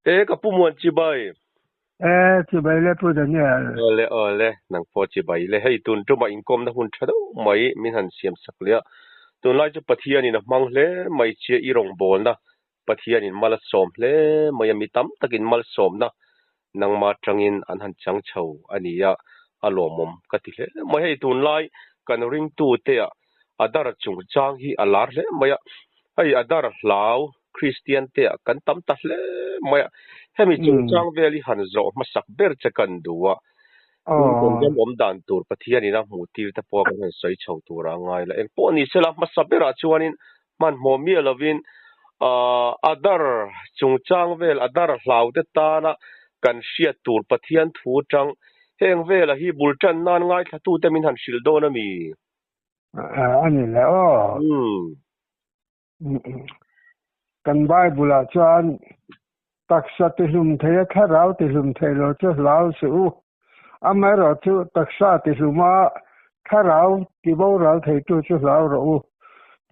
ka pumon chibai chibai le pu da ne ole nang po chibai le hei tun tu ma inkom na hun thado mai min han siam sak le tun lai chu pathian ni na mang hle mai che I rong bol na pathian in mal som hle mai mi tam takin mal som na nang ma tangin an han chang chho ani ya alomom ka ti hle mai hei tun lai kan ring tu te adar chung chang hi alar hle mai hei adar lau Christian te kan tam ta hle mai hemi chung chang veli han zo masak ber cha kan duwa kon jam dan tur pathian ina mu tir ta po kan soi chho tura ngai la en po ni sela masabera chuanin man momi lovin adar chung chang vel adar hlau te ta na kan sia tur pathian thu chang heng vela hi bultan nan ngai tha tu te min han sil do na mi ani la kan bible chuan taksa te hlum thei kha rau te hlum thei lo chu lau su amaro chu taksa te hluma kha rau ti bo rau thei chu lau ro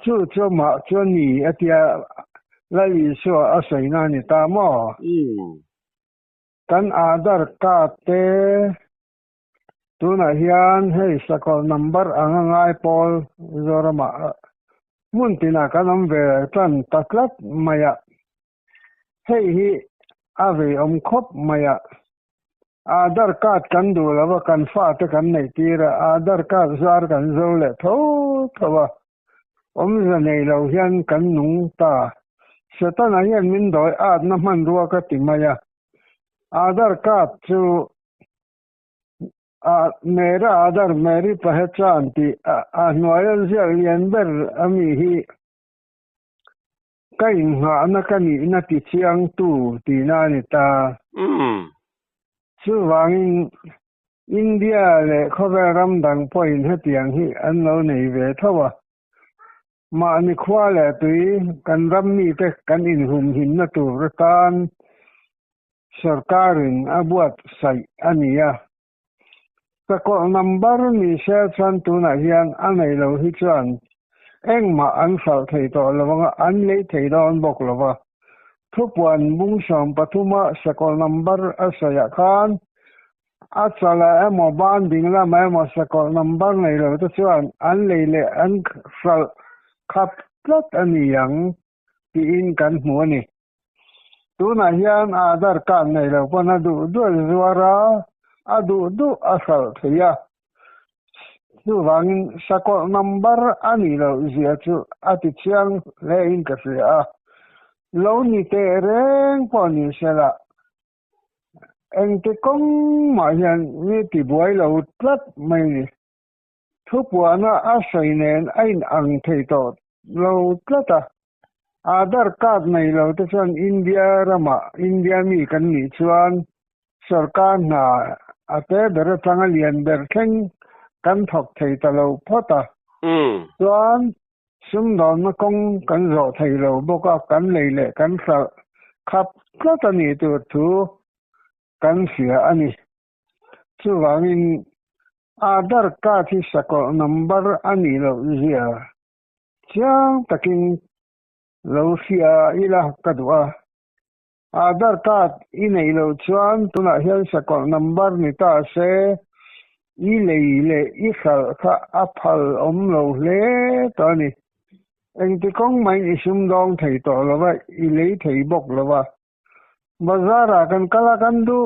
chu ma chu ni atia la li so asai na ni ta mo kan adar ka te tu na hian hei sakol number angai pol zorama mun tina kanam ve tan taklat maya hei hi ave khop maya adar card kan du lawa kan fa te kan nei tira adar card zar kan zo le thawa zanei lo hian kan nung ta setana hian min doi at na man ruwa ka timaya adar card chu mera adar meri pehchan ti noyal zel yanber ami hi kai nga na kani na ti chiang tu ti na ni ta chu wangin India le khoveram dang point hetiang hi an lo nei ve thawa ma ni khwa le tui kan ram mi te kan in hum hin na tu ratan sarkarin abuat sai ania sako number ni se chan tu na hian anei lo hi chuan engma an sal thei to lawanga an le thei don bok lawa thupuan bung som pathuma sako number asaya khan achala emo ban dingla mai mo sako number nei lo to chuan an le an sal khap plat ani yang ti in kan hmu ni tu na hian adar kan nei lo pona du zuara adu asal thia chu wangin sako number ani lo zia chu ati chiang le in ka sia lo ni te reng poni sela engte kong ma hian ni ti buai lo tlat mai ni thupuana asainen ain ang thei to lo tlata adar card nei lo te chuan India mi kan ni chuan sarkar na ate ber tanga lian ber theng kan thok thei ta lo phota chuan sum don na kong kan ro thei lo boka kan leile kan sa khap klata ni tu thu kan sia ani chu wangin adar ka thi sako number ani lo zia chiang takin lo sia ila kadwa adar card inei lo chuan tuna hian sako number ni ta se I leile I khal kha aphal om lo hle to ni engti kong mai I sum dong thei to lawa I lei thei bok lawa bazara kan kala kan du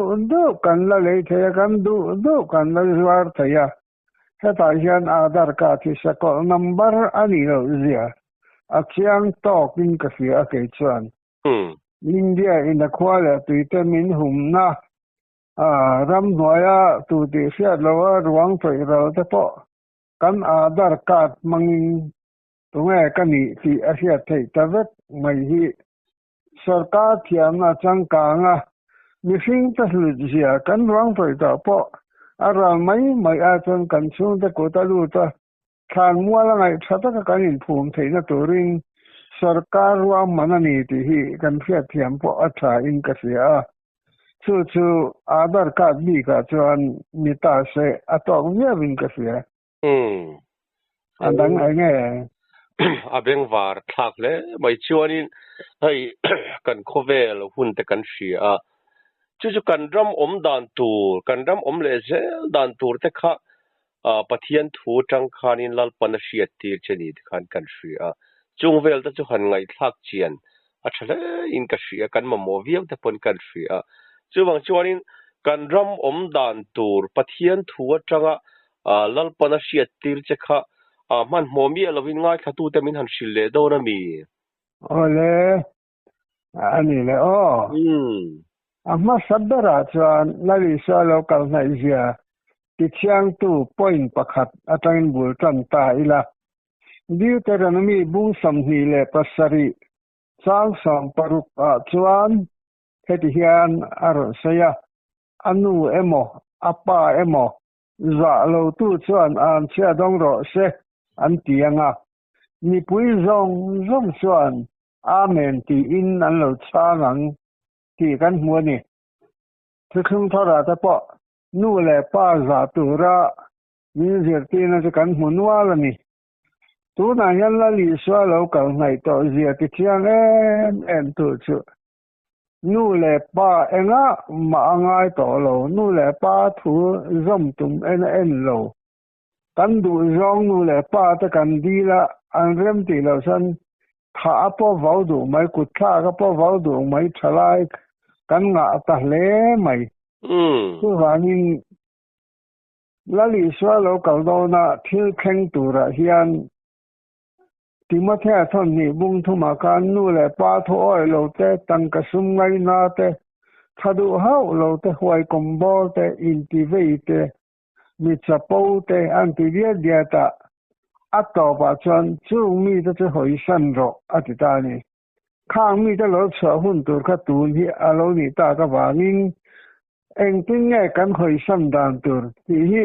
kan la lei thei kan du kan la zwar thaya heta hian adar card thi sako number ani lo zia achiang tok in ka sia ke chuan India in the quality min humna ram noya tu ti sia lawa ruang thoi ro te po kan adar card mangin tunga kani ti asia thei tavet mai hi sarkar thiam na changka nga mishing ta sia kan ruang thoi ta po ara mai a chon kan chung te ko ta lu ta khan muala ngai thata ka kan in phum thei na turing sarkar wa manani ti hi kan phia thiam po atha in ka sia chu adar card bi ka chuan mita se atong nia win ka sia andang ai nge a beng war thak le mai chuanin hei kan khovel hun te kan hria chu kan ram om dan tur kan ram om le zel dan tur te kha pathian thu tang khanin lal pan hria tir cheni khan kan hria chungvel ta chu han ngai thak chian a thale in ka hria kan mo viau te pon kan hria chuwang chuanin kan ram om dan tur pathian thu atanga lal pan hria tir che kha man momi alovin ngai thatu te min han shille do na mi ole ani le amma sabdara chuan lali sa local naisia ti chiang tu point pakhat atangin bul tan ta ila Deuteronomy bung samhi le pasari chang sam paruk chuan heti hian ar saya anu emo apa emo za lo tu chuan an chia dong ro se an tianga ni pui zong chuan amen ti in an lo changang ti kan hmu ni thung thora ta po nu le pa za tu ra ni zir ti na kan hmu nual ni tu na yan la li swa lo kal ngai to zia ti chiang en tu chu nu le pa enga ma ngai to lo nu le pa thu zom tum en lo kan du zong nu le pa ta kan di la an rem ti lo san kha po vau du mai kut kha ka po vau du mai thalai kan nga ta hle mai tu wanin lali swa lo kal do na thil kheng tu ra hian timathea thon ni bung thuma kan nu le pa tho oi lo te tang ka sum ngai na te thadu hau lo te huai kombo te intivei te mi chapo te antivia diata ato ba chuan chu mi te chu hoi san ro atitani khang mi te lo chha hun tur kha tun hi alo ni ta ka wangin eng tin nge kan hoi san dan tur hi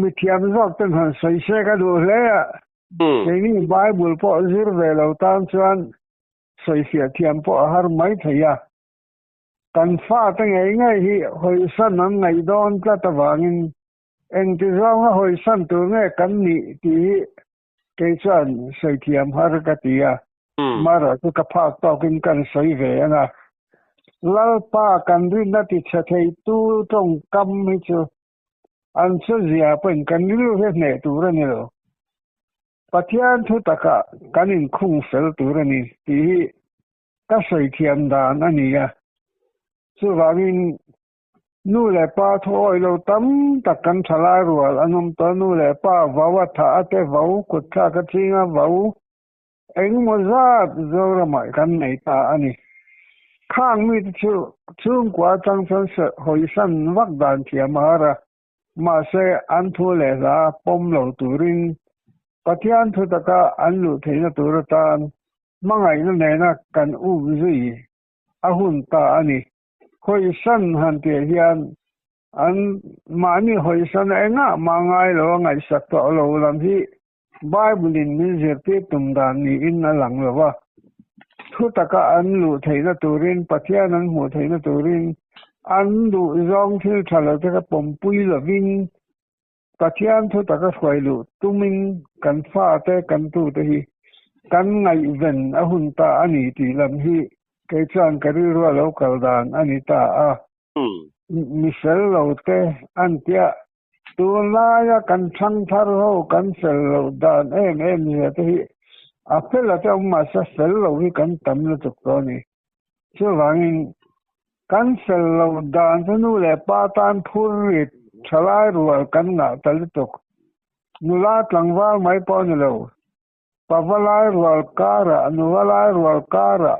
mi thiam zok ten han sai se ka du le ni bible po zir ve lo tan chuan sai sia thiam po har mai thaya kan fa ta ngai hi hoi san nan ngai don ka ta wangin eng ti zong hoi san tu nge kan ni ti ke chuan sai thiam har ka tia mara tu ka phak to kin kan sai ve anga lal pa kan ri na ti cha thei tu tong kam mi chu an chu zia pen kan lu he ne tu ra ni lo pathian thu taka kanin khung sel tu ra ni ti ka sai thiam dan ani ya chu wangin nu le pa thoi lo tam takan thala rual anom to nu le pa wawa tha ate wau kut kha ka chinga wau eng mo zat zora mai kan nei ta ani khang mi chu chung kwa chang chan se hoi san wak dan thiamara ma se an thu le la pom lo turin pathian thu taka an lu theina turatan mangai na nena kan u zui ahun ta ani hoi san han te hian an mani hoi san enga mangai lo ngai sak to lo lam hi bible in min zirti tum dan ni in alang lo wa thu taka an lu theina turin pathian an mu theina turin an du zong thil thala ta pom pui lovin pathian thu taka khoi lu tumin kan fa te kan tu te hi kan ngai ven ahun ta ani ti lam hi ke chan kari ro lo kal dan ani ta misel lo te an tia tu la ya kan thang thar ho kan sel lo dan em ya te hi apela ta ma sa sel lo hi kan tam lo tuk to ni chu wangin kan sel lo dan nu le pa tan phur ri thalai rual kan na tal tuk nula tlangwa mai po ni lo pavalai rual kara nuvalai rual kara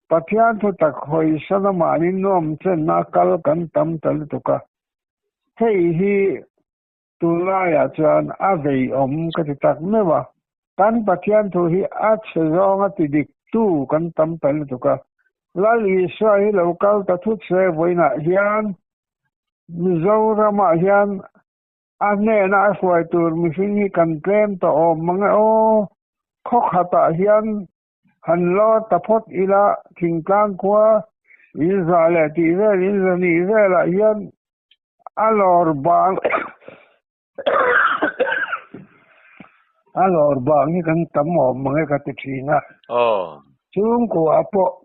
pathian thu tak hoi sana mani nom chen na kal kan tam tal tuka hei hi tula ya chan avei om ka ti tak mewa kan pathian thu hi a chezong a ti dik tu kan tam tal tuka lali sai local ta thu se voina hian mizorama hian ane na aswai tur misingi kan claim to om manga o khok hata hian han lo tapot ila thingtlang kwa Israel ti Israel hian alor bang Allora, bangi kan tamo mga katicina. Chung ko apo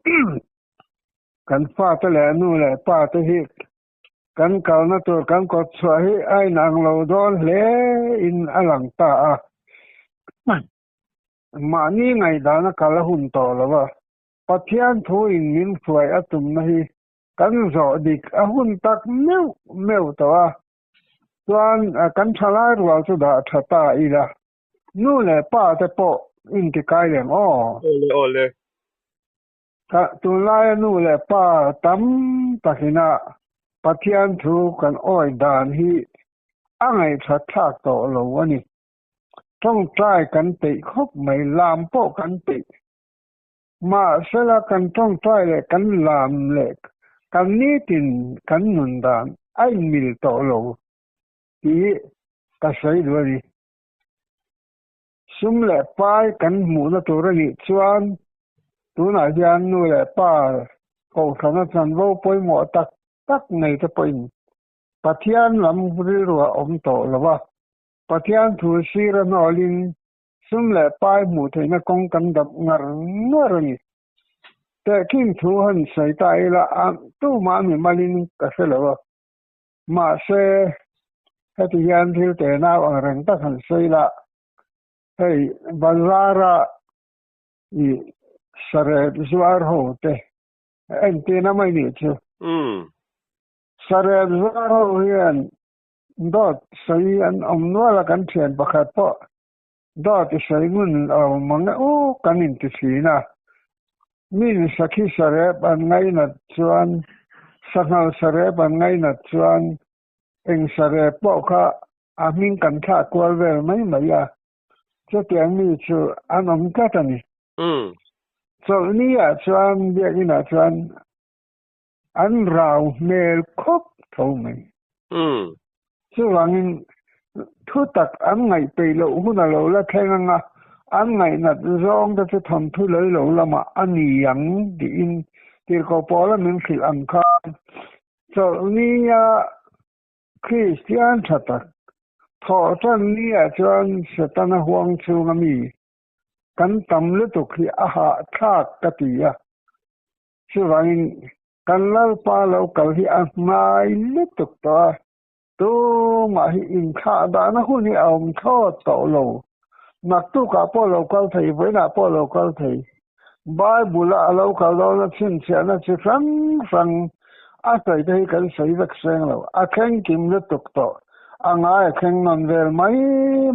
kan fata le nu le pata hi kan kauna to kan ko swahi ai nang lo don le in alang ta ma ni ngai dana kala hun to lawa pathian thu in min fuai atum nahi kan zo dik a hun tak meu to tuan kan thala rual chu da thata ila nu le pa te po in ti kai leng ole ka tu lai nu le pa tam takina pathian thu kan oi dan hi angai thak to lo aniต้องใช้กันติครบไม่ลามโปกันติมาเสละกันต้องใช้เลยกันลามเล็กกันนี้ตินกันนุนดานไอ้มิลโตโลที่กระใสด้วยซุ่มแหละป้ายกันหมูนะตัวนี้ชวนตัวไหนยันนู่นแหละป้าเขาทำนั้นว่าไปหมอตักในจะเป็นปัทยานลำบริรัวอมโตหรือว่าปัทยานทูซีรนอลินซุ่มแหละป้ายหมูไทยนะกองกันดับงารนี่แต่คิงทูหันใส่ตายละตู้มามีมาลินกระเสลวะมาเสให้ที่ยันที่แต่หน้าอังเริงตักหันใส่ละให้บาลาระอีสระสวาร์โฮเตเอ็นตีน่ะไม่นี่เชสระสวาร์โฮเฮียนดอดใส่อันอมนัวละกันเทียนประคัดปะดอดใส่เงินเอามังโอ้กันอินติสีนะมีสักที่สระบันไงนัดชวนสักหน่อยสระบันไงนัดชวนเองสระปะค่ะอามิงกันท่ากวลเวลไม่ไหมอ่ะจะเตียงมีชูอันอมกัดนี่ส่วนนี้อ่ะชวนเรียกนี่นะชวนอันเราเมลครบเท่าไหมซึ่งว่างินทุตักอันไงไปโลหุ่นโลละแค่งั้นอันไงนัดร้องจะทำทุเลยโลละมาอันนี้ยังดีอินที่เขาพอละมันคืออันข้างส่วนนี้อ่ะคริสเตียนชัดตักพอตอนนี้อ่ะชวนสตานะห่วงชูงมีกันตำลึตุคืออาหารทากกติอ่ะซึ่งว่างินกันเล่าปาเราเกาที่อันไม่ลึตุกตัวตัวมาให้อินข้าดานะหุ่นนี่เอาทอดต่อโลนักตุกาพ่อเราเกาไทยไว้นะพ่อเราเกาไทยบายบุละเราเกาเราละเช่นเสียนะจะฟังอาศัยได้กันใส่รักเสียงเราอาแข่งกิมลึตุกต่ออ่างแข่งนอนเวลไ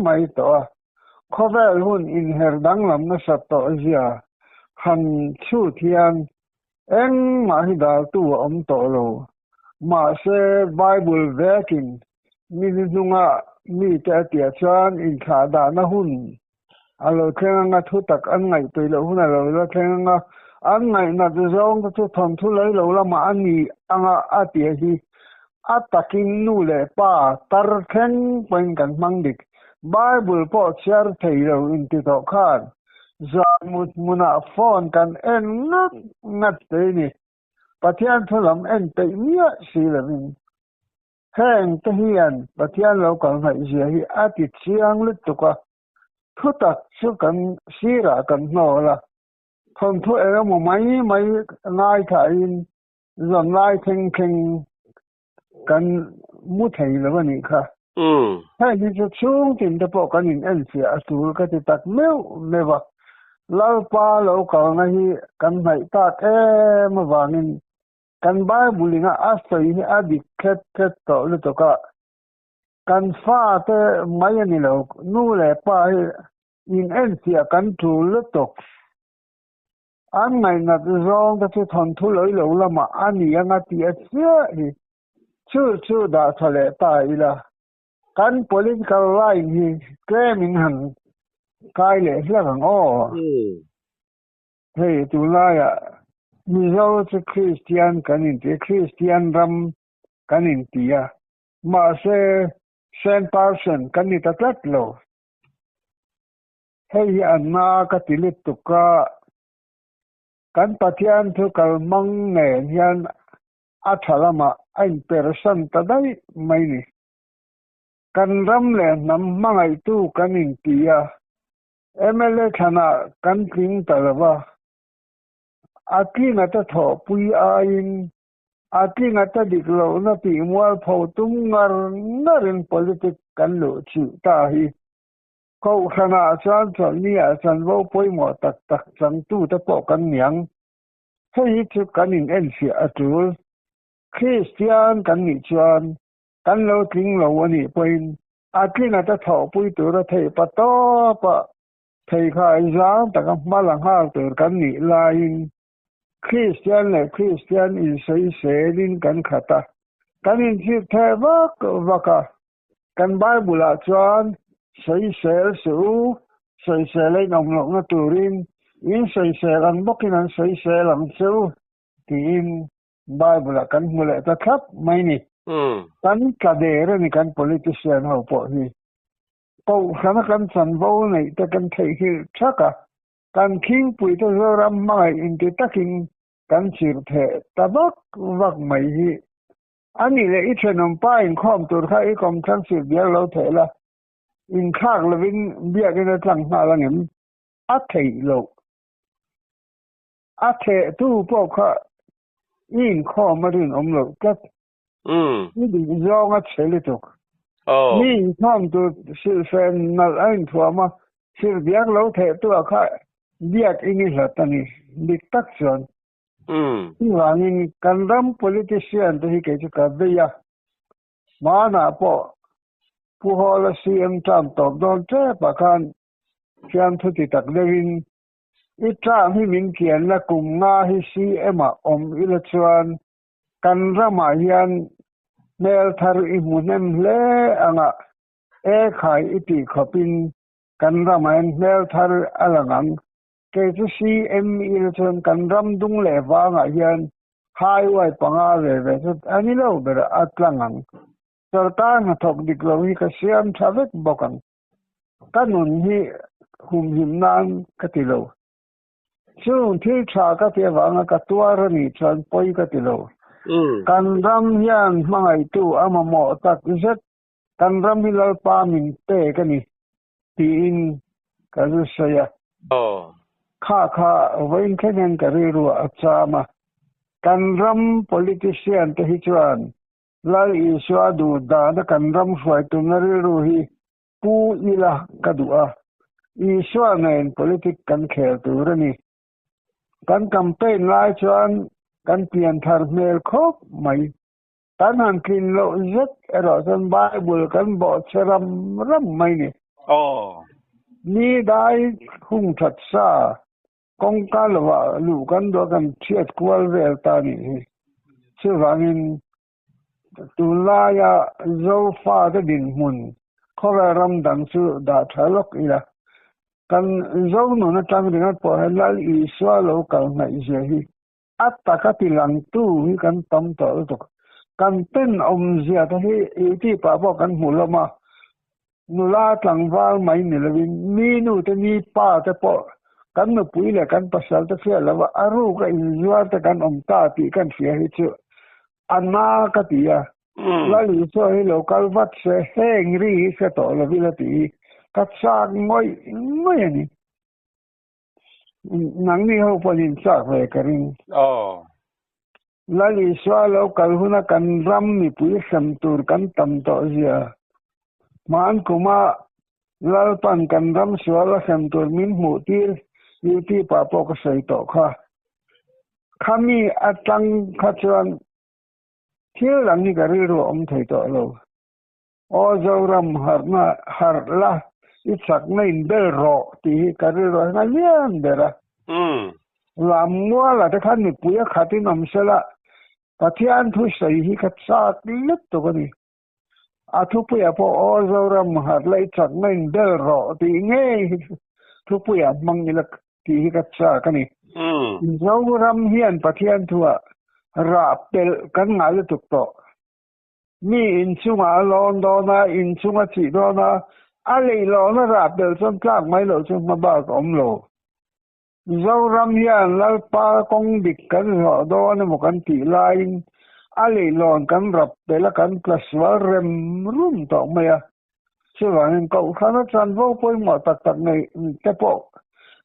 ม่ต่อข้อแรกหุ่นอินเฮร์ดังลำนัสต่อเสียหันชูเทียนเอ็งมาให้ดาวตัวอมต่อโลมาเสไบเบิลเวกินมีนุงะมีแต่เตียชานอินขาดานะหุ่นอะโลแข่งงะทุตักอันไงไปโลหุ่นอะโลละแข่งงะอันไงนัดร้องทุทนทุเลยโลละมาอันนี้อังอาเตียฮีอาตักินนูเลป้าตรแข่งเป็นกันมังดิกไบเบิลพอเชียร์ไทยเราอินติดต่อคานจามุนาฟอนกันเอ็นงัดเตนี่ปัทยานทุลำเอ็นเตมีสิลมินแห่งตะเฮียนปัทยานเรากันให้เสียฮีอาทิตย์เสียงลึกตุกะทุตักสุกันสีรากันโนละทนทุเอรมไม่ง่ายถ่ายจนง่ายเข่งกันมุทัยแล้ววันนี้ค่ะให้ที่จะช่วงจินตะปกันอินเอ็นเสียสูลก็จะตักเมวะเราป้าเราเก่าไงกันไหนตากมาวางินกันบ้าบุลิงอาศัยอดีตแค่ต่อหรือตัวก็กันฟ้าแต่ไม่นี่เรานู่นแหละป้าอินเอ็นเสียกันถูหรือตกอันไหนนัดร้องก็จะทนทุเลยเราละมาอันนี้ยังตีเสียชื่อดาทะเลตายละกัน political line นี่แกมิงหันกายเลยเสียกันเฮ้ยตุลาอ่ะมีเราจะคริสเตียนกันอินที่คริสเตียนรำกันอินที่อ่ะมาเซนต์ปาร์สันกันอินตัดโลเฮ้ยอันน่ากติลิตุกะกันปัทยานทุกลมังเนียนอัฐลมาอินเปอร์สันตัดได้ไม่นี่กันรำเลยน้ำมังไอตู้กันอินที่อ่ะ MLA ခဏကန်ကင်းတလဘာအကိငတ်ထောပူအိုင်အကိငတ်ဒီကလောနပီမွာဖောတုံငါနရင် politics ကန်လို့ချူတာဟီကိုခဏချန်ချနီအစံဘောပွိမောတက်တက်စံတူတပေါကန်ညံဟိချကန်င်အန်စီအတူခရစ်ယာန်ကန်နိချွန်ကန်လောကင်းလောဝနီပွိအကိငတ်ထောပူတူရထေပတောပထေခါအဇာတကမလငါတူကန်နိလိုင်းคริสเตียนและคริสเตียนอินไซเซลินกันขตากันอินที่เทวักวักกันไบเบิลจวนไซเซลสูไซเซลนองนตูรินอินไซเซลันบกินันไซเซลันสูที่อินไบเบิลกันมุเลตะครับไม่นี่กันกะเดรนี่กัน politician เฮาปอนี่ปอขณะกันสันโวนี่ตะกันเทฮิชักกันคิงปุยตะรัมมาอินติตะคิงกันสิรเทตะบักวักไม่ฮีอันนี้เลยอีเทนมป้าอินคอมตัวค่าอีคอมทั้งสิเบียเราเถละอินข้างละวินเบียกันจังหาละเงินอัเทโลอัเทตู้พวกค่ะอินคอมารินอมโลก็นี่ดิยองอัเทลิตุกนี่คอมตัวสิเฟนนัลอันทัวมาสิเบียเราเถตัวค่ะเบียกอินิละตานี่ดิตักชวนIngin kandam politician tu hikai juga dia. Mana po puhola CM Trump top don te pakan siam tu tidak lewin itra hi min kian la kum nga hi CM election kandam ayan mel thar imunem le anga khai iti khopin kandam ayan mel thar alangang KCM election kanram dung le wanga hian highway panga ve ani lo ber atlangang sarkar na thok diklohi ka siam thavek bokan kanun hi him nan katilo chung thi tha ka te wanga ka tuar ni chan poi katilo kanram hian mangai tu amamo tak zet kanram hilal pa min te kani tin kazusayaค่าเว้นแค่นั้นก็เรื่องอัศมากันรำ politician ที่ฮิจวันไล่อิสวาดูดานะกันรำสวยตุนเรื่องฮีปูอีละกระดูอ่ะอิสวาเนี่ย politics กันเขตตัวนี้กันแคมเปญไล่ชวนกันเปลี่ยนทาร์เมลครบไหมกันหันกินโลจิกเราสันไบเบิลกันบอกเชรัมรำไม่เนี่ยนี่ได้หุ่งทัดซากองกาลว่าลูกันดกันเทียดกวลเวลตานี่ชื่อว่างินตุลายาโซฟาตดินมุนขอรำดังสุดาทะลกอีละกันโซนุนตังดิงัดพอให้ลาอีสวาโลกัลนะอิเจฮีอัตตะกะติลังตูฮีกันตัมตอตุกกันเป็นอมเสียทะฮีอีที่ปะพอกันหุลมานุลาตังวาลไม่นี่ละวินมีนูตะมีป้าตะปอกันไม่ปุยเลยกันภาษาตะเฟียแล้วว่าอารูก็อินจวดแต่กันอมตาตีกันเสียให้เจออันน่ากติยาแล้วหรือช่วยให้โลกาลวัดเสแห้งรีเสต่อละวิลตีกัดซากง่อยนี่หนังนี่เขาพอดินซากเลยกันแล้วหรือช่วยโลกาลหุ่นกันรำนี่ปุยสัมตูร์กันตั้มต่อเสียมันกุมาแล้วปันกันรำช่วยละสัมตูร์มินหูตีอยู่ที่ป่าปกใส่ต่อค่ะข้ามีอัตตังขัดชวนเที่ยวหลังนี้ก็เรื่องอมไทยต่อเราโอเจ้ารำหาละอิสักในเบลรอที่ก็เรื่องงั้นเลี้ยงเดระลำมัวละแต่ขันนี่ปุยขัดที่นำเสละปัจจัยทุใส่ฮีขัดซากเล็กตัวนี้อาทุปุยพอโอเจ้ารำหาละอิสักในเบลรอที่เงี้ยทุปุยมังนี่ละที่กัดซากันนี่เจ้ารำเฮียนปะเทียนทัวราบเปลกันงาลตุกโตมีอินซุงอาลอนดอนาอินซุงอาจิดอนาอะไรลอนราบเปลจนกลางไม่โลจนมาบ้ากอมโลเจ้ารำเฮียนแล้วปากงดิกกันหอดอนมกันตีลายอะไรลอนกันรับเปลกันพลัสวาเรมรุ่มต่อมา ชื่อว่าก็ข้าราชการบ่ป่วยหมอตักในแต่พวก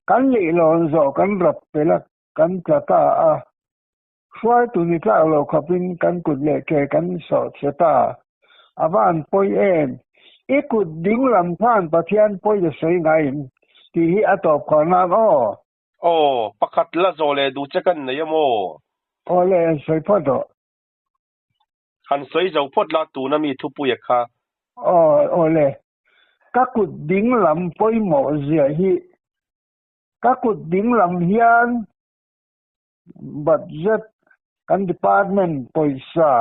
กันลีลอนโซกันรับไปละกันจะตาช่วยตุนิตาเราขับเป็นกันกุดเลแกกันสอดเสตาอาบ้านป่วยเองอีกุดดิ้งลำท่านประเทียนป่วยจะสวยไงที่อตอบขอนามประคัดละโซเลดูจักันนะยะโมเลยสวยพอดหันสวยเจ้าพดละตูนะมีทุปุยค่ะเลยกักุดดิ้งลำป่วยหมอเสียฮีกักุดดิ้งลำเฮียนบัดเจ็ตกันดีพาร์ตเมนต์ป่วยซา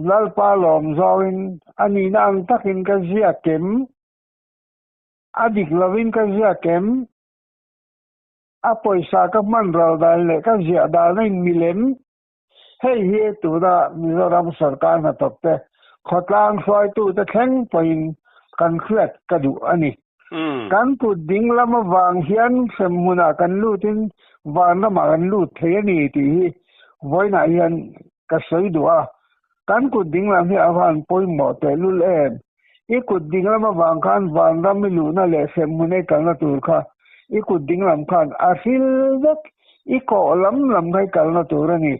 ลัลปาลอมซอวินอันนี้นางตักินกันเสียเข็มอดิกลวินกันเสียเข็มป่วยซากับมันเราได้เลยกันเสียได้ในมิเลนให้เฮตุระมิโซรัมสรการมาตบแต่ขอตางซอยตู้ตะแข็งไปกันเครียดกระดูอันนี้กันกุดดิ้งละมาวางเฮียนสมุนากันลู่ตินวางละมากันลู่เทนี่ที่ไว้นาเฮียนกระสวยดัวกันกุดดิ้งละที่อาวันป่วยหมอแต่ลุลเอ็นอีกุดดิ้งละมาวางคันวางละไม่รู้นั่นแหละสมุนกันละตัวค่ะอีกุดดิ้งละคันอาศิลดักอีโกลำให้กันละตัวนี่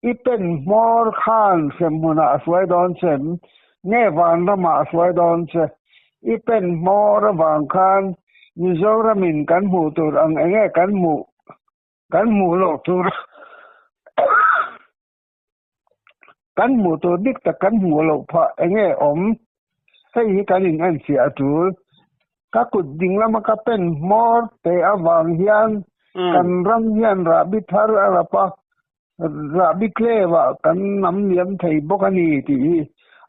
อีเป็นมอร์คันสมุนาสวยดอนเซนเนวันละมาสวยดอนเซอีเป็นมอร์วางคันมิโซรามินกันหมู่ตัวอังเงกันหมู่โลกตัวกันหมู่ตัวดิกตะกันหมู่โลกพะเงให้กันอิงอันเสียตูกะกุดดิ้งละมะกะเป็นมอร์เตอวางเฮียนกันรังเฮียนราบิทารอะละปะราบิเคลวะกันนำเลียมไทบกนีติ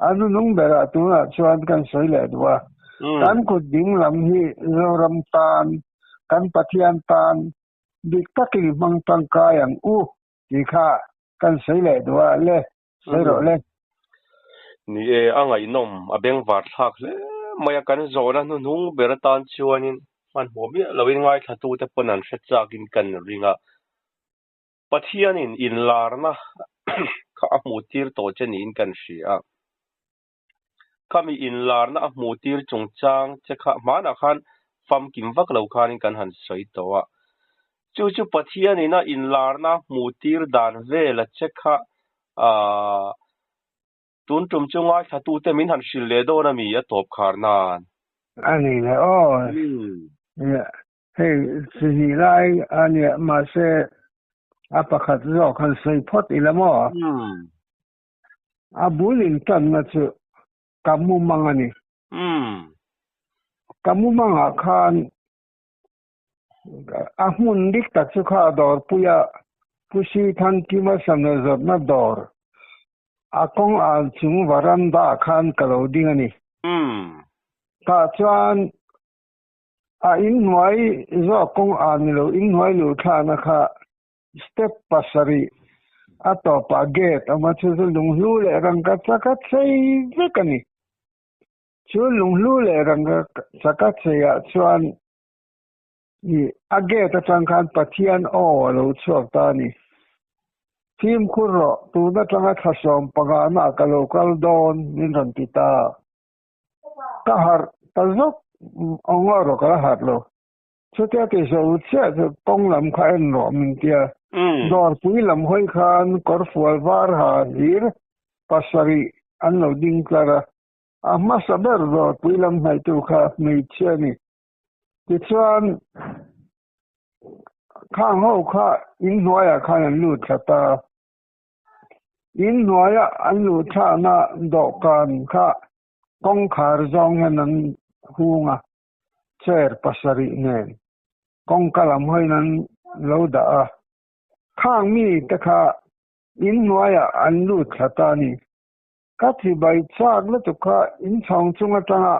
อนุนุงเบระตุนะชวนกันสวยเลยดัวกันกุดดิ้งลำฮีโรรัมตานกันปะเทียนตานดิกตะกิมังตังกายังอีค่ะกันสวยเลยดัวเลยสวยเลยนี่อังไงนมอเบงวาดทักเลยมายกันโซนะนุงเบระตานชวนินมันหัวมีเราเป็นไงถ้าตูแต่ปนันเสจากินกันริงะปะเทียนินอินลาร์นะข้าหมูตีร์โตเจนินกันเสียข้ามีอินลาร์นะหมูตีร์จงจางจะข้ามานะคันฟัมกิมวักเหล่าคานิกันหันสวยตัวจู่ปะเทียนินะอินลาร์นะหมูตีร์ดานเวลจะข้าตุนจุมจงไว้ถ้าตูแต่มินหันชิลเลโดนะมีตบคาร์นานอันนี้นะเนี่ยให้สิไลอันนี้มาเสประคัดรอคันใส่พอดอีละมั้บุลินตันนะจุกำมุมังอันนี้กำมุมังอาคารหุนดิกตักสุขาดอร์ปุยาพุชีทันกิมาสำเนจบนาดอร์กงอาจุงวารันดาคานกะโลดิงอันนี้ตาจวนอินไว้จอกงอานิโลอินไว้ลูทานะคะstep pasari atau paget amachu lunglu le rangka sakat sei vekani chu lunglu le rangka sakat sei chuan ni aget atangkan pathian lo chuak ta ni tim khuro tu na tanga thasom pagana ka local don min rantita ka har tazok ongoro ka har lo chutia ke so che kong lam kha en ro min tia dor pui lam hoi khan kor fual var ha hir pasari an lo ding klara amma saber dor pui lam hai tu kha mei cheni ti chuan khang ho kha in noya khan an lut khata in noya an lut tha na do kan kha kong khar jong hanan hunga cher pasari nen kong kalam hoi nan lo daข้างมีตะคะอินน้อยอันลูดขตานี่กัดที่ใบชากแล้วตุกะอินช่องจุงจังะ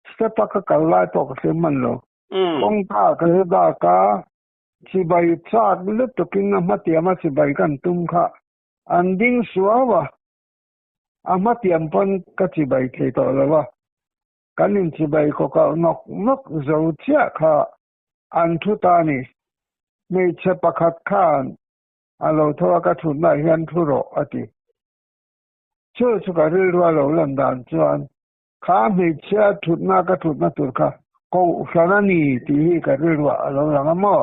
สเตปะกะกัลไลตอกเสมันโลคงตากะดากะที่ใบชากแล้วตุกินมาเตียมาสิใบกันตุมคะอันดิ้งสัววะมาเตียมปนกะที่ใบเคตอละวะกันนินที่ใบก็กะนกโซเชียคะอันทุตานี่ไม่ใช่ประคัดข้านเราทว่ากระทุนได้เห็นทุโรอติชื่อสุกาเรือว่าเราลันดานจวน ข้าไม่เชื่อทุดมากระทุดมาตุดค่ะก็สารนีที่ก็เรื่องว่าเราหลังมั่ว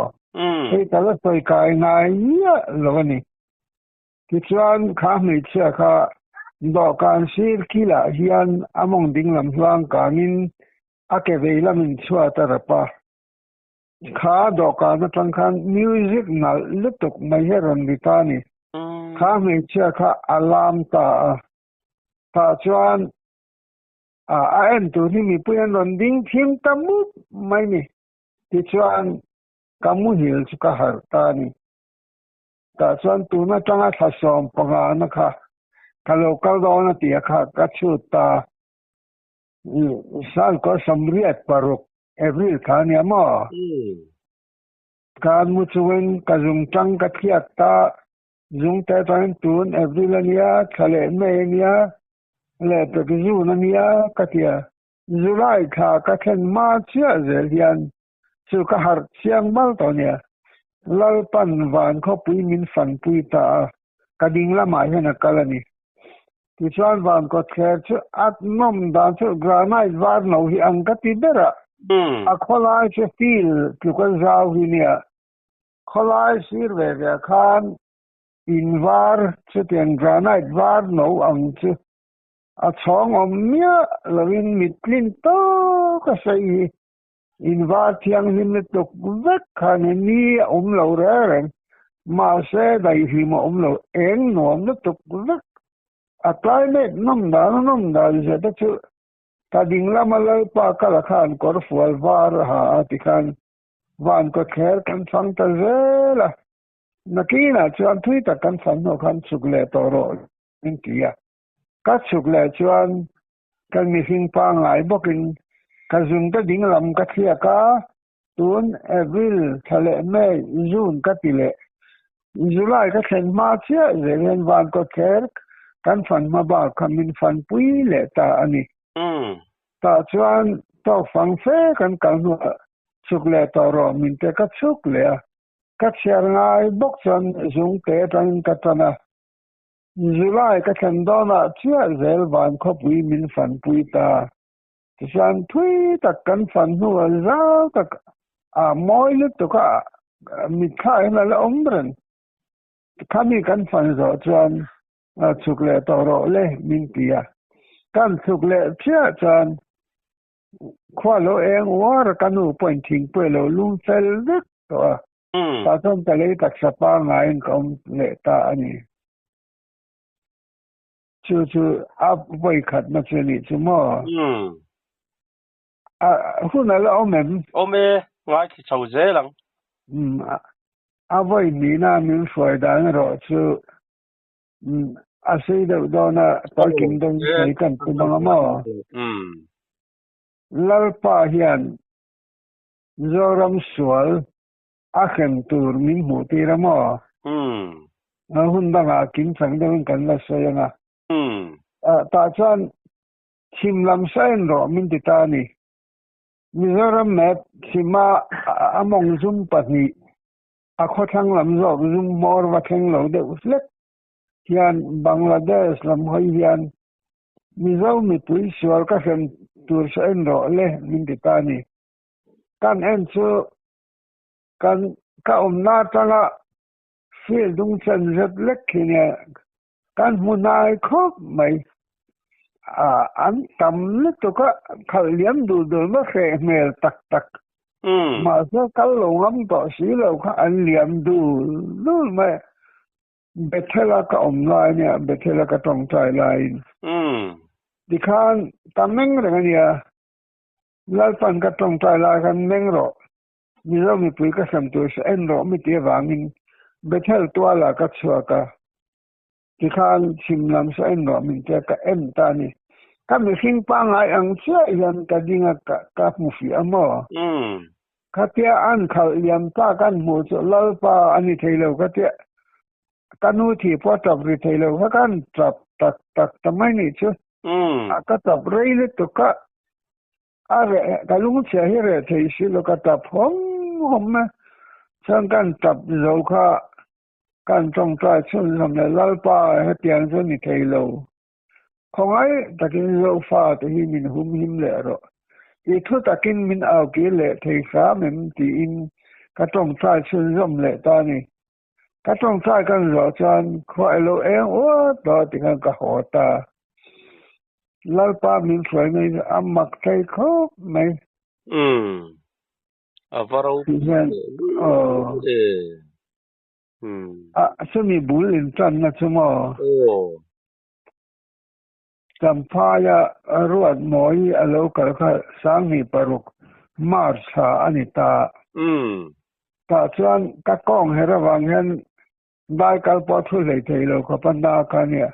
ที่แต่ละตัวกายนายเนี่ยเรานี่ที่ส่วนข้าไม่เชื่อค่ะดอกการซีร์กิละเฮียนอมงดิ่งลำลางกานินอาเกเวลามินชัวตระปะข้าดอกการตั้งคันมิวสิกนัลลุตุกไม่เฮรันดิตานี่ข้าไม่เชื่อค่ะอารามตาส่วนอันตัวนี้มีเพื่อนรอนดิ้งทีมตามุไม่มีที่ส่วนกามุหิลสุขหาตานี่แต่ส่วนตัวนั้นจังอาทัศน์ปงานะคะkalau daw na tiya kachuta sal ko samriat parok every kanya mo kan mutuwen kazungtang kathiata zungta tan tun every lania khale menia le pezu nania katia zulai kha kathen ma chia zelian chu ka har chiang mal tonia lalpan van kho pui min fan pui ta kading la mai hena kalaniที่ชวนวันก็แค่ชื่ออัดน้ำดานชื่อกราไนต์วาร์นเอาที่อังกฤษเดระขอลายชื่อฟิลที่คนเจ้าที่เนี่ยขอลายสิร์เวเดียคานอินวาร์ชื่อเตียนกราไนต์วาร์นเอาอังชื่ออัดสองอมเมียลวินมิดลินโตก็ใส่อินวาร์ที่ยังหิมตุกเวกขันนี้เหลาเร่งมาเสได้หิมเหลาเองหนุ่มนึกตุกเวกclimate namda jeta chu tadingla malai pa kala khan kor fual war ha atikan van ko kher kan sang ta zela nakina chuan thui ta kan san no khan chugle toro inkia ka chugle chuan kan mi hing pa ngai bokin ka zung ta ding lam ka thia ka tun April thale May June ka tile July ka chen ma chia zelen van ko kher kan fan ma ba kamin fan pui le ta ani ta chuan to fang fe kan kalnu chukle to ro min te ka chukle ka chiar ngai bok chan zung te tan katana July ka chen dona chia zel van kho pui min fan pui ta chuan thui tak kan fan nu za tak moi lu to ka mi khai na la ombran kami kan fan zo chuan chukle toro le mintia kan chukle chia chan khwalo eng war kanu pointing pelo lung fel vet to ta som tale tak sapa ngai kom le ta ani chu ap voi khat na cheni chumo huna la ome ngai ki chau ze lang a voi mi na min foi dan ro chu asay daw na talking dong sa ikan mga mo lalpa hiyan zoram sual aken tur min mutira mo hunda nga kinsang dawin kanla saya nga ta chan simlam sain ro min titani mizoram map sima among zoom patni ako thang lam zo zoom mor watheng lo de uslek hian Bangladesh lam hoi hian mizo mi pui sual ka hem tur sa en ro le min ditani kan en chu kan ka na tanga fil dung chen zet lek khine kan munai khop mai an tam le to ka khal liam du ma khe mel tak ma so kal lo ngam to si lo kha an liam du mai Bethela ka online ya Bethela ka tong tai line dikhan tameng rangania lalpan ka tong tai la kan mengro mizo mi pui ka samtu sa enro mi ti wangin Bethel twala ka chuaka dikhan simlam sa enro min te ka em tani ka mi hing pa ngai ang chia yan ka dinga ka mufi amo ka tia an khal liam ta kan mu chu lalpa ani theilo ka tia kanu thi po top retailer ha kan tak tamai ni chu ka top reile to ka are kalung che here thei si lo ka top hom sang kan top zo kha kan trong trai chun lam le lalpa he tiang chu ni thei lo ของไอ้ตะกินโซฟาตะหิมินหุมหิมเลรออีทุตะกินมินเอาเกเลเทสามิมตีอินกะต้องใช้ชุนย่อมเลตานี่กะต้องใช้กันรอจันขอไอ้โลเองโอ้ตอติกันกะหอตาลาปามินสวยนี่อัมมักใจครบไหมวารูสมีบุลินจันนะชมอจำพายารวดหมอยอโลกะคะสังนิปรุกมาร์ชาอนิตาตาจวนกะก้องให้ระวังเห็นได้กัลปอทุเลยเทโลกะปันดาคะเนี่ย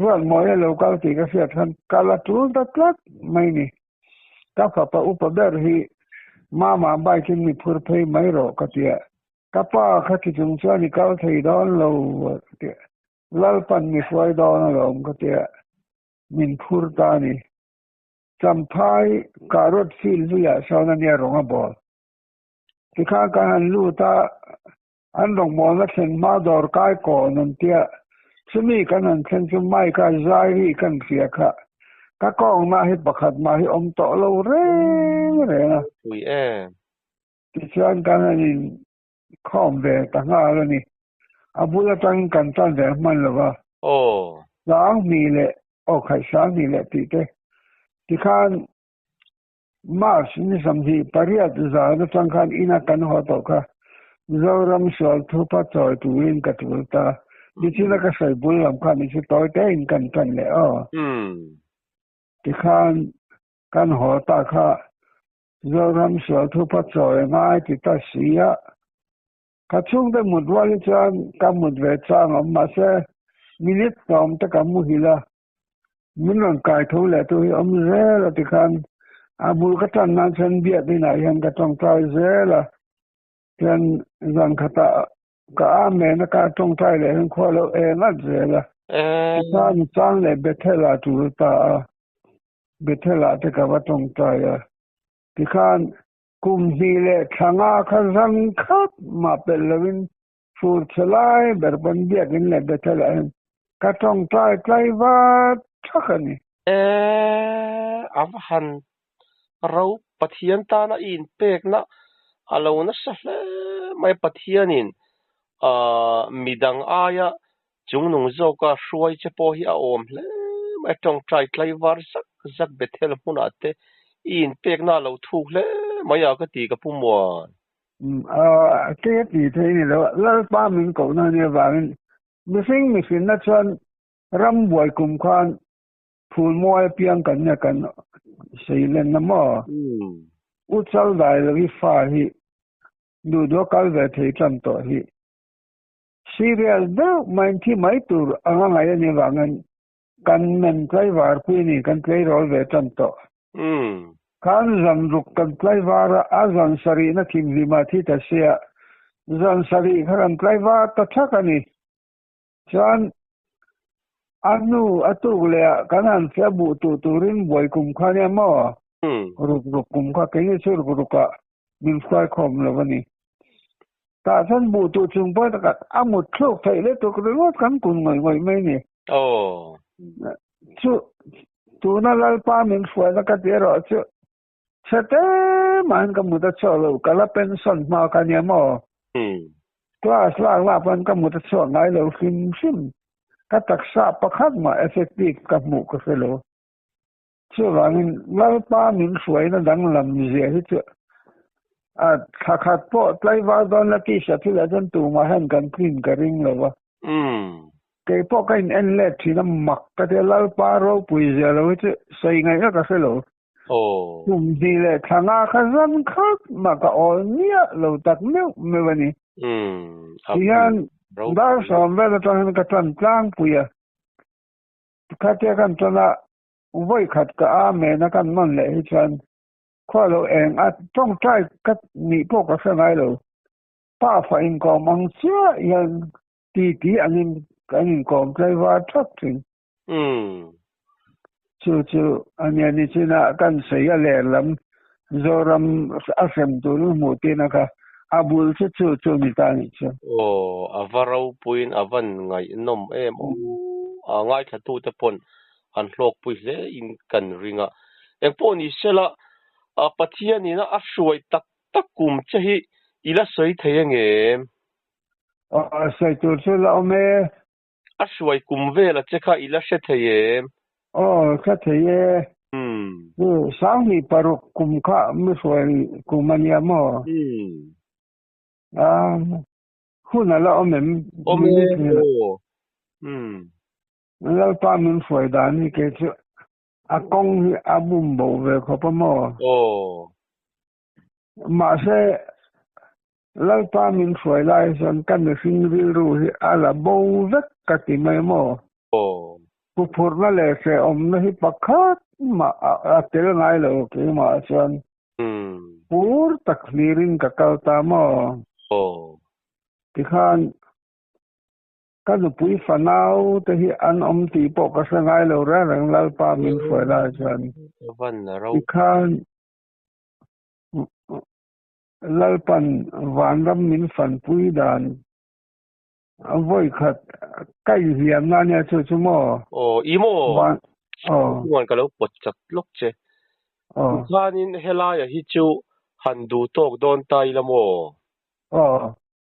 รวดหมอยอโลกะติกะเสียทันกะละตุลตะกลักไม่นี่กะปะอุปเบรหิมาบายกินมีพุรเพยไม่รอกะเตียกะปาคะติจุงชวนิกะเทดอนโลเตียลัลปันมีสวยดอนโลกะเตียมินพุรตานี่จำพายการรถฟิลวิยาชาวนั้นเนี่ยรองบอลที่ข้าการลู่ตาอันรองบอลนักเซนมาดอร์กายก่อนนั่นเตียสมีกันนั้นเซนสมัยกาใจรีกันเสียค่ะก็กองมาให้ประคัดมาให้อมโตเราเร่นะอุ้ยที่ชวนกันนี่ข้อมเดตั้งอะไรนี่อาบุลตังกันตั้งแต่มันหรือว่าสางมีเลยโอ้ใครสางมีเลยที่ข้านมาร์ชนี่สำทีปริยัติจานตั้งกันอินากันหัวโตค่ะเรารำสวดทุบจอยตัวอินกัตวุตาดิฉันก็ใส่บุลลำคันนี่จะต่อยแต่อินกันเลยที่ข้านกันหัวตาค่ะเรารำสวดทุบจอยง่ายที่ตาเสียข้าช่วงได้หมดวันจันก็หมดเวทจังออกมาเสียมินิตตอมตะกำมุหิลามินนกายทุเลตุอมเซลติคันอาบุลกตันนันเซนเบียดนี่นะยันกต้องตายเซลยันจันคตากะอาเมนกะต้องตายเลยขอโลเอนัดเซลจันเลยเบเทลาตุตาเบเทลาตะกะว่าต้องตายติคันกุมฮีเลทังอาคันคับมาเป็นลวินฟูร์ชลายเบรบันเบียกินเลยเบเทลากะต้องตายไกลว่าทักนี่อาวหันเราปะเทียนตานะอินเปกนะอะลาวนะซะละไม่ปะเทียนินมีดังอายะจุงนุงโซกะช่วยจะปอฮิอาอมละไม่ต้องใจไกลวาร์สักเบเทลมุนาเตอินเปกนะเราถูกละไม่อยากกะตีกับผู้มวนเตตีเทนี่แล้วป้ามิงก็นั่นเนี่ยว่ามิสิงนะชวนรำบวยกุมควานพูลมวยเปียงกันเนี่ยกันเสียเล่นนะมออุตสาหได้ลวิฟ้าฮิดูดกัลเวทให้จันตัวฮิซีเรียลเดอมันที่ไม่ตูร์อ่างไงเนี่ยว่างันกันมันใกล้วาร์คุยนี่กันใกล้รอลเวจันตัวกันจันรุกกันใกล้วาร์อาจันสรีนะทิมวิมาที่ตะเสียจันสรีกันใกล้วาร์ตะชักนี่จันanu atule kanan febu turin boy kum khane mo ruk kum kha ke sur ruka min sai khom lawani ta san bu tu chung pa ta amut thok thai le to ko kan kun ngoi mai ni chu tu na lal pa min foi na ka te ro chu chate man ka mu ta cholo kala pension ma ka ne mo class la pan ka mu ta cho ngai lo sim ka taksa pakhat ma effective ka mu ka felo chu wangin lal pa min suai na dang lam je hi chu khat po tlai wa don la ti sa thila jan tu ma han kan clean ka ring lawa ke po ka in en let thi na mak ka te lal pa ro pui je lo chu sai ngai ka felo kum di le thanga khazan khat ma ka ol nia lo tak me wani yan dar som vela tan ka tan tlang puya khatia kan tona voi khat ka a me na kan man le hi chan kholo eng at tong trai kat ni po ka sa ngai lo pa fa in ko mang sia yan ti anin kanin ko play wa thak tin chu anya ni china kan se ya le lam zoram asem tu mu ti na ka abul chu mi ta ni chu avarau puin avan ngai nom ngai thatu te pon อันโลกปุยเลอินกันริงะเองพอนี่เสละปะเทียนี่นะอัสวยตักกุมจะฮิอีละสวยเทยงเอใส่ตัวเสละเมอัสวยกุมเวละจะค่ะอีละเสเทยคะเทยสาวนี่ปรกกุมค่ะไม่สวยกุมันยามหุ่นละเมแล้วปามันสวยดานี่เกจอากงอาบุมโบเวขอปะมอมาเสแล้วปามันสวยลายสันกันสิงริรูอาละโบเวกกะติไม่มอกูพูดมาเลยเสอมนะฮิปะคัดมาอาเตลไงโลเกมาสันปูร์ตักลีรินกะกาตามอติคานกันปุยฟะนาวแต่ฮิอันอมตีปกะสงายโลระรังลาปามินสวยลายสันติคานลาปันวานรำมินฝันปุยดานเอาไว้ขัดใกล้เหียมนาเนี่ยชั่วโมอีโมวันก็แล้วปดจักลกเจคานินเฮลายะฮิจูหันดูตกโดนไตละโม